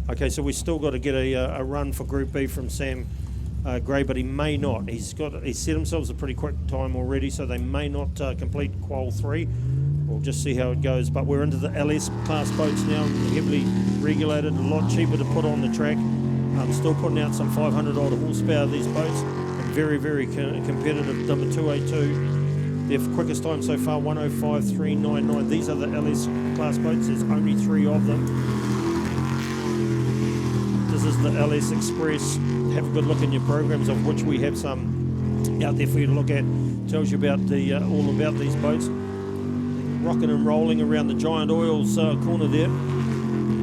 Okay, so we still got to get a run for Group B from Sam Gray, but he may not. He's set himself a pretty quick time already, so they may not complete Qual 3. We'll just see how it goes. But we're into the LS class boats now, heavily regulated, a lot cheaper to put on the track. Still putting out some 500 odd horsepower, these boats, and very, very competitive. Number 282, their quickest time so far, 105.399. These are the LS class boats. There's only 3 of them. This is the LS Express. Have a good look in your programs, of which we have some out there for you to look at. Tells you about all about these boats. Rocking and rolling around the Giant Oils corner there.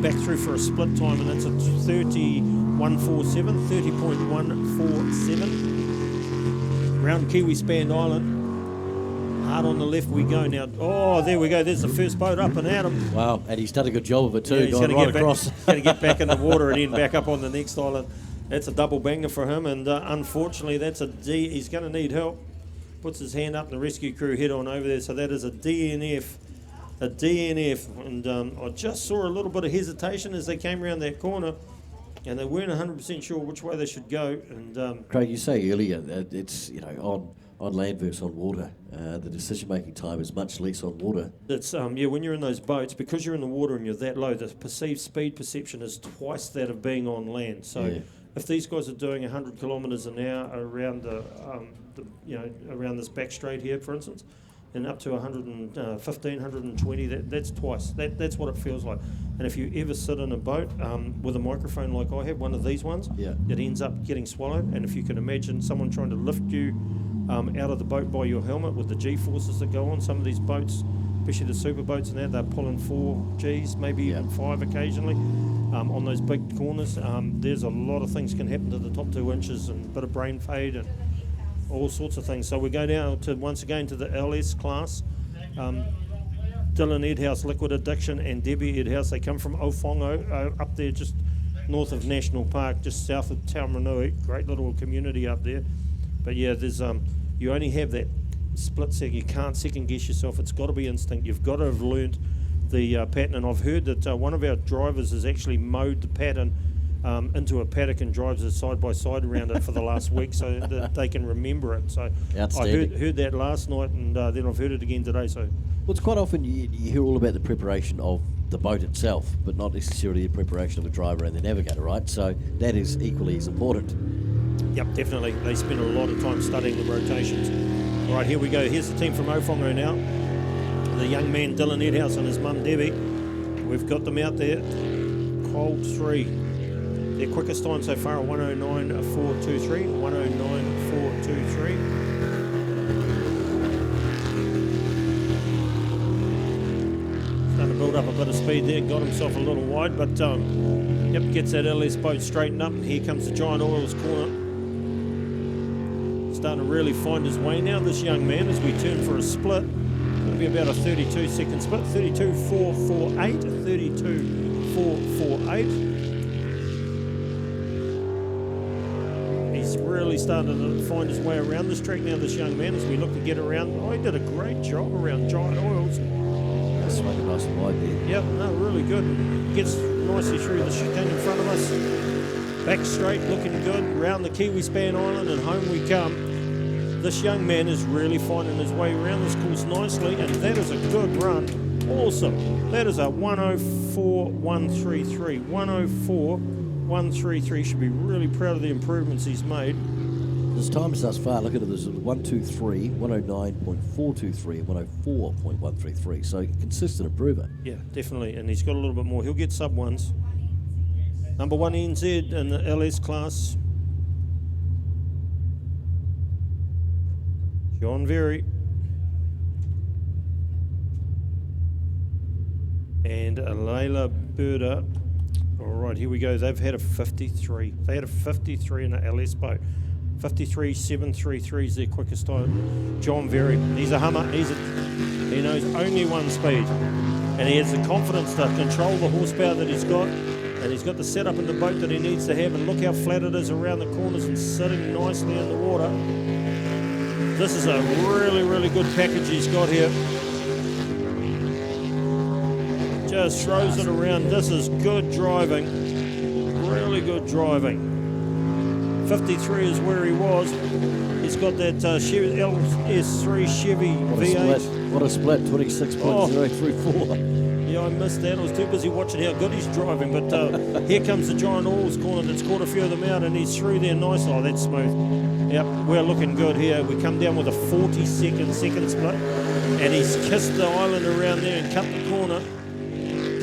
Back through for a split time, and it's a 30.147. Round Kiwi Span Island. Hard on the left we go now. Oh, there we go. There's the first boat up and at him. Wow, and he's done a good job of it too. Yeah, he's going right across. Going to get back in the water and then back up on the next island. That's a double banger for him, and unfortunately that's a D. He's going to need help. Puts his hand up, and the rescue crew head on over there. So that is a DNF. A DNF. And I just saw a little bit of hesitation as they came around that corner, and they weren't 100% sure which way they should go. And Craig, you say earlier that it's, on land versus on water, the decision-making time is much less on water. It's when you're in those boats, because you're in the water and you're that low, the perceived speed perception is twice that of being on land. So if these guys are doing 100 kilometres an hour around around this back straight here, for instance, and up to 115, 120, that's twice. That's what it feels like. And if you ever sit in a boat with a microphone like I have, one of these ones, it ends up getting swallowed. And if you can imagine someone trying to lift you out of the boat by your helmet with the G-forces that go on, some of these boats, especially the super boats and that, they're pulling 4 Gs, maybe even 5 occasionally on those big corners. There's a lot of things can happen to the top 2 inches, and a bit of brain fade and all sorts of things. So we go now to once again to the LS class. Dylan Edhouse, Liquid Addiction, and Debbie Edhouse. They come from Ofongo, up there just north of National Park, just south of Taumarunui. Great little community up there. But yeah, there's you only have that split second. You can't second guess yourself. It's got to be instinct. You've got to have learnt the pattern. And I've heard that one of our drivers has actually mowed the pattern into a paddock and drives it side by side around it for the last week, so that they can remember it. So I heard that last night, and then I've heard it again today. So well, it's quite often you hear all about the preparation of the boat itself, but not necessarily the preparation of a driver and the navigator, right? So that is equally as important. Yep, definitely. They spend a lot of time studying the rotations. All right, here we go. Here's the team from Ofongo now. The young man Dylan Edhouse and his mum Debbie. We've got them out there. Qual 3. Their quickest time so far, 109.423. 109.423. Starting to build up a bit of speed there. Got himself a little wide, but gets that LS boat straightened up. Here comes the Giant Oils corner. Starting to really find his way now, this young man, as we turn for a split. It'll be about a 32-second split. 32.448. 32.448. Really starting to find his way around this track now, this young man, as we look to get around. Oh, he did a great job around Giant Oils. That's swinging nice and wide there. Yep, no, really good. Gets nicely through the chicane in front of us. Back straight, looking good. Round the Kiwi Span Island, and home we come. This young man is really finding his way around this course nicely, and that is a good run. Awesome. That is a 104.133. 104.133. Should be really proud of the improvements he's made. His times thus far, look at it, there's 123, 109.423, and 104.133. So consistent improvement. Yeah, definitely. And he's got a little bit more. He'll get sub ones. Number 1 NZ in the LS class. John Very. And Layla Burda. All right, here we go. They've had a 53. They had a 53 in the LS boat. 53.733 is their quickest time. John Very, he's a hummer. He knows only one speed, and he has the confidence to control the horsepower that he's got, and he's got the setup in the boat that he needs to have. And look how flat it is around the corners and sitting nicely in the water. This is a really, really good package he's got here. Just throws it around. This is good driving. really good driving. 53 is where he was. He's got that Chevy LS3 Chevy V8. What a split, 26.034. Yeah, I missed that. I was too busy watching how good he's driving. But here comes the Giant Oils corner that's caught a few of them out, and he's through there nice. Oh, that's smooth. Yep, we're looking good here. We come down with a 42nd second split, and he's kissed the island around there and cut the corner.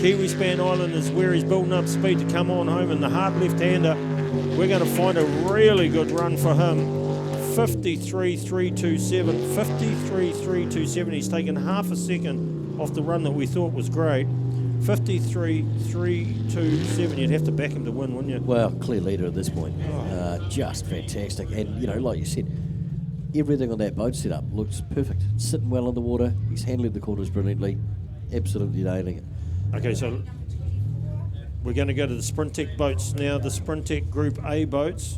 Kiwi Span Island is where he's building up speed to come on home, and the hard left-hander, we're going to find a really good run for him. 53.327, 53.327. He's taken half a second off the run that we thought was great. 53.327. You'd have to back him to win, wouldn't you? Well, clear leader at this point. Just fantastic. And, you know, like you said, everything on that boat setup looks perfect. Sitting well on the water. He's handling the corners brilliantly. Absolutely nailing it. Okay, so we're going to go to the Sprint Tech boats now, the Sprint Tech Group A boats.